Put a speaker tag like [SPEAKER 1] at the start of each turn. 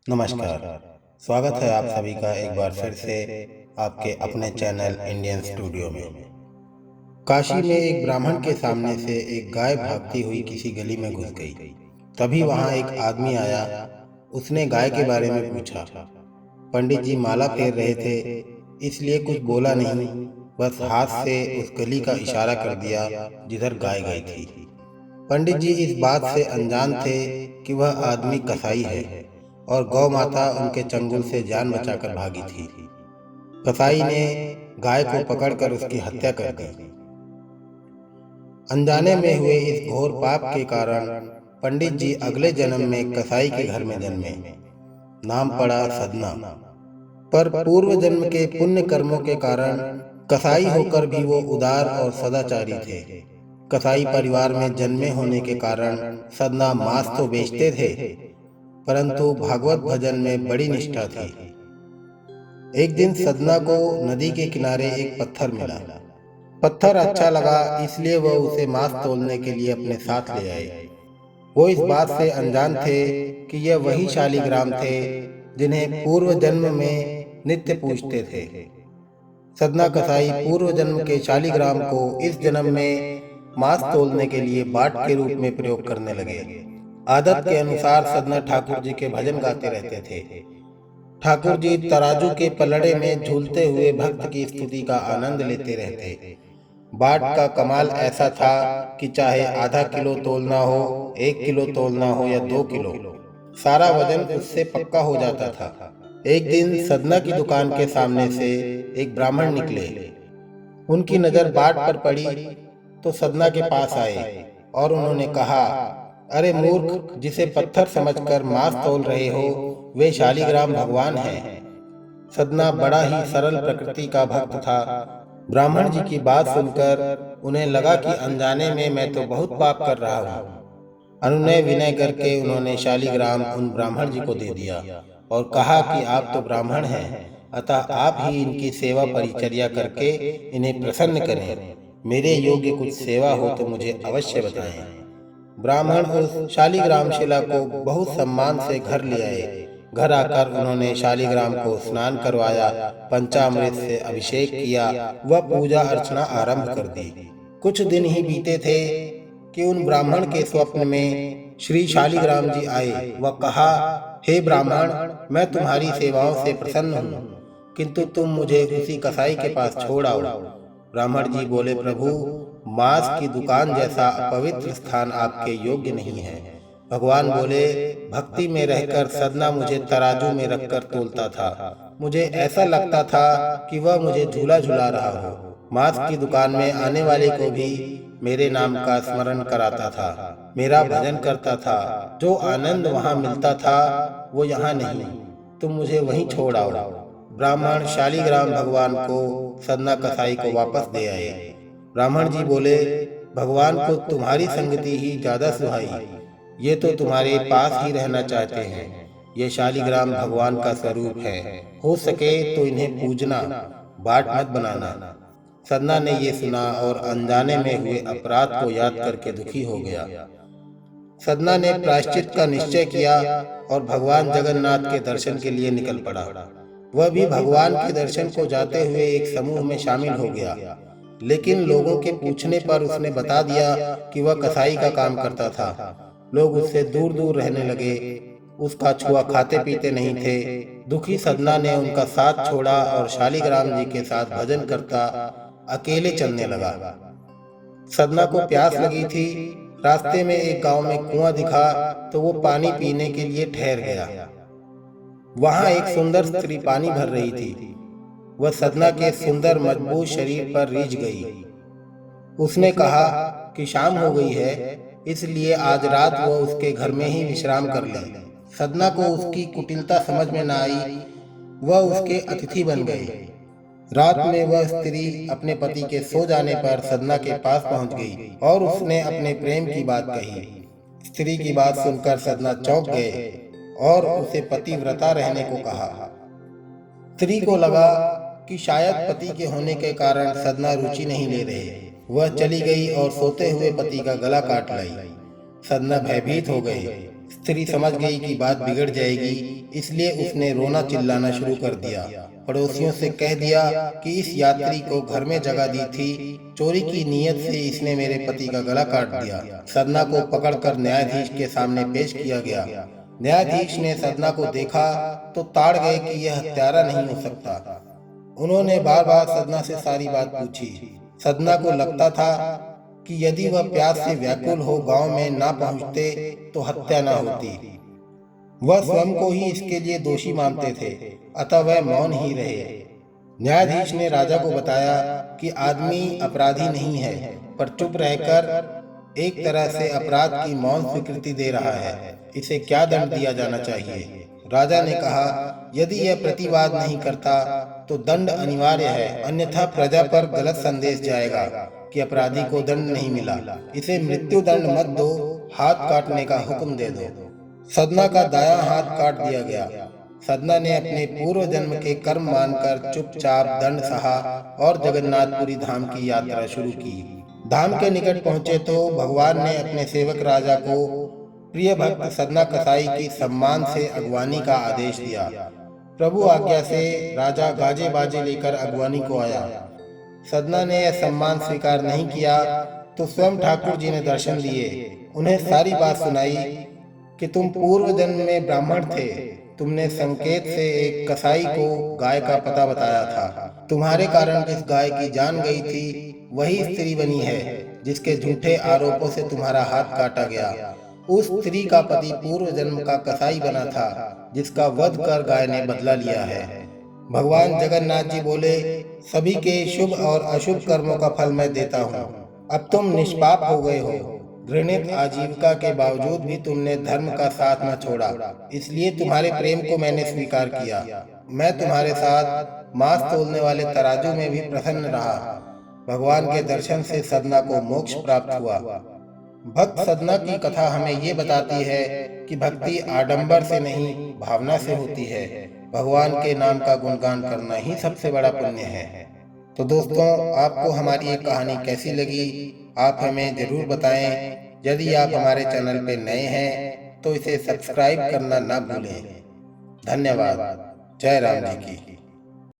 [SPEAKER 1] नमस्कार। स्वागत है आप सभी का एक बार फिर से आपके अपने चैनल इंडियन स्टूडियो में। काशी में एक ब्राह्मण के सामने से एक गाय भागती हुई किसी गली में घुस गई। तभी वहां एक आदमी आया। उसने गाय के बारे में पूछा। पंडित जी माला फेर रहे थे, इसलिए कुछ बोला नहीं, बस हाथ से उस गली का इशारा कर दिया जिधर गाय गई थी। पंडित जी इस बात से अनजान थे कि वह आदमी कसाई है और गौ माता उनके चंगुल से जान बचाकर भागी थी। कसाई ने गाय को पकड़कर उसकी हत्या कर दी। अनजाने में हुए इस घोर पाप के कारण पंडित जी अगले जन्म में कसाई के घर में जन्मे। नाम पड़ा सदना। पर पूर्व जन्म के पुण्य कर्मों के कारण कसाई होकर भी वो उदार और सदाचारी थे। कसाई परिवार में जन्मे होने के कारण सदना मांस तो बेचते थे, परंतु भागवत भजन में बड़ी निष्ठा थी। एक दिन सदना को नदी के किनारे एक पत्थर मिला। पत्थर अच्छा लगा, इसलिए वह उसे मांस तोलने के लिए अपने साथ ले आए। वो इस बात से अनजान थे कि यह वही शालिग्राम थे जिन्हें पूर्व जन्म में नित्य पूजते थे। सदना कसाई पूर्व जन्म के शालिग्राम को इस जन्म में मांस तोलने के लिए बाट के रूप में प्रयोग करने लगे। आदत के अनुसार सदना ठाकुर जी के भजन गाते रहते थे। ठाकुर जी तराजू के पलड़े में झूलते हुए भक्त की स्तुति का आनंद लेते रहते। बाट का कमाल ऐसा था कि चाहे आधा किलो तोलना हो, 1 किलो तोलना हो या 2 किलो, सारा वजन उससे पक्का हो जाता था। एक दिन सदना की दुकान के सामने से एक ब्राह्मण निकले। उनकी नजर बाट पर पड़ी तो सदना के पास आए और उन्होंने कहा, अरे मूर्ख, जिसे पत्थर समझकर मांस तोल रहे हो, वे शालिग्राम भगवान हैं। सदना बड़ा ही सरल प्रकृति का भक्त था। ब्राह्मण जी की बात सुनकर उन्हें लगा कि अनजाने में मैं तो बहुत पाप कर रहा हूँ। अनुनय विनय करके उन्होंने शालिग्राम उन ब्राह्मण जी को दे दिया और कहा कि आप तो ब्राह्मण हैं, अतः आप ही इनकी सेवा परिचर्या करके इन्हें प्रसन्न करें। मेरे योग्य कुछ सेवा हो तो मुझे अवश्य बताएं। ब्राह्मण उस शालिग्राम शिला को बहुत सम्मान से घर ले आए। घर आकर उन्होंने शालिग्राम को स्नान करवाया, पंचामृत से अभिषेक किया, वह पूजा अर्चना आरंभ कर दी। कुछ दिन ही बीते थे कि उन ब्राह्मण के स्वप्न में श्री शालिग्राम जी आए। वह कहा, हे ब्राह्मण, मैं तुम्हारी सेवाओं से प्रसन्न हूँ, किंतु तुम मुझे उसी कसाई के पास छोड़ आओ। ब्राह्मण जी बोले, प्रभु, मांस की दुकान जैसा पवित्र स्थान आपके योग्य नहीं है। भगवान बोले, भक्ति में रहकर सदना मुझे तराजू में रखकर तोलता था। मुझे ऐसा लगता था कि वह मुझे झूला झुला रहा हो। मांस की दुकान में आने वाले को भी मेरे नाम का स्मरण कराता था, मेरा भजन करता था। जो आनंद वहां मिलता था वो यहाँ नहीं। तुम मुझे वहीं छोड़ आओ। ब्राह्मण शालिग्राम भगवान को सदना कसाई को वापस दे आए। ब्राह्मण जी बोले, भगवान को तुम्हारी संगति ही ज्यादा सुहाई। ये तो तुम्हारे पास ही रहना चाहते हैं। ये शालिग्राम भगवान का स्वरूप है। हो सके तो इन्हें पूजना, बाट मत बनाना। सदना ने ये सुना और अनजाने में हुए अपराध को याद करके दुखी हो गया। सदना ने प्रायश्चित का निश्चय किया और भगवान जगन्नाथ के दर्शन के लिए निकल पड़ा। वह भी भगवान के दर्शन को जाते हुए एक समूह में शामिल हो गया, लेकिन लोगों के पूछने पर उसने बता दिया कि वह कसाई का काम करता था। लोग उससे दूर दूर रहने लगे, उसका छुआ खाते पीते नहीं थे। दुखी सदना ने उनका साथ छोड़ा और शालिग्राम जी के साथ भजन करता अकेले चलने लगा। सदना को प्यास लगी थी। रास्ते में एक गांव में कुआं दिखा तो वो पानी पीने के लिए ठहर गया। वहां एक सुंदर स्त्री पानी भर रही थी। वह सदना के सुंदर मजबूत शरीर पर रीझ गई। उसने कहा कि शाम हो गई है, इसलिए आज रात वह उसके घर में ही विश्राम कर ले। सदना को उसकी कुटिलता समझ में न आई। वह उसके अतिथि बन गए। रात में वह स्त्री अपने पति के सो जाने पर सदना के पास पहुंच गई और उसने अपने प्रेम की बात कही। स्त्री की बात सुनकर सदना चौंक गए और उसे पतिव्रता रहने को कहा। स्त्री को लगा कि शायद पति के होने के कारण सदना रुचि नहीं ले रहे। वह चली गई और सोते हुए पति का गला काट लाई। सदना भयभीत हो गए। स्त्री समझ गई कि बात बिगड़ जाएगी, इसलिए उसने रोना चिल्लाना शुरू कर दिया। पड़ोसियों से कह दिया कि इस यात्री को घर में जगह दी थी, चोरी की नीयत से इसने मेरे पति का गला काट दिया। सदना को पकड़कर न्यायाधीश के सामने पेश किया गया। न्यायाधीश ने सदना को देखा तो ताड़ गए कि यह हत्यारा नहीं हो सकता। उन्होंने बार बार सदना से सारी बात पूछी। सदना को लगता था कि यदि वह प्यास से व्याकुल हो गांव में ना पहुंचते तो हत्या ना होती। वह स्वयं को ही इसके लिए दोषी मानते थे, अतः वह मौन ही रहे। न्यायाधीश ने राजा को बताया कि आदमी अपराधी नहीं है, पर चुप रहकर एक तरह से अपराध की मौन स्वीकृति दे रहा है। इसे क्या दंड दिया जाना चाहिए? राजा ने कहा, यदि यह प्रतिवाद नहीं करता तो दंड अनिवार्य है, अन्यथा प्रजा पर गलत संदेश जाएगा कि अपराधी को दंड नहीं मिला। इसे मृत्यु दंड मत दो, हाथ काटने का हुक्म दे दो। सदना का दायां हाथ काट दिया गया। सदना ने अपने पूर्व जन्म के कर्म मानकर चुपचाप दंड सहा और जगन्नाथपुरी धाम की यात्रा शुरू की। धाम के निकट पहुंचे तो भगवान ने अपने सेवक राजा को प्रिय भक्त सदना कसाई की सम्मान से अगवानी का आदेश दिया। प्रभु आज्ञा से राजा गाजे बाजे लेकर अगवानी को आया। सदना ने यह सम्मान स्वीकार नहीं किया तो स्वयं ठाकुर जी ने दर्शन दिए, उन्हें सारी बात सुनाई कि तुम पूर्व जन्म में ब्राह्मण थे, तुमने संकेत से एक कसाई को गाय का पता बताया था। तुम्हारे कारण जिस गाय की जान गई थी वही स्त्री बनी है जिसके झूठे आरोपों से तुम्हारा हाथ काटा गया। उस स्त्री का पति पूर्व जन्म का कसाई बना था जिसका वध कर गाय ने बदला लिया है। भगवान जगन्नाथ जी बोले, सभी के शुभ और अशुभ कर्मों का फल मैं देता हूँ। अब तुम निष्पाप हो गए हो। घृणित आजीविका के बावजूद भी तुमने धर्म का साथ न छोड़ा, इसलिए तुम्हारे प्रेम को मैंने स्वीकार किया। मैं तुम्हारे साथ मांस तोलने वाले तराजू में भी प्रसन्न रहा। भगवान के दर्शन से सदना को मोक्ष प्राप्त हुआ। भक्त सदना की कथा हमें ये बताती है कि भक्ति आडंबर से नहीं, भावना से होती है। भगवान के नाम का गुणगान करना ही सबसे बड़ा पुण्य है। तो दोस्तों, आपको हमारी ये कहानी कैसी लगी, आप हमें जरूर बताएं। यदि आप हमारे चैनल पे नए हैं तो इसे सब्सक्राइब करना ना भूलें। धन्यवाद। जय राम जी की।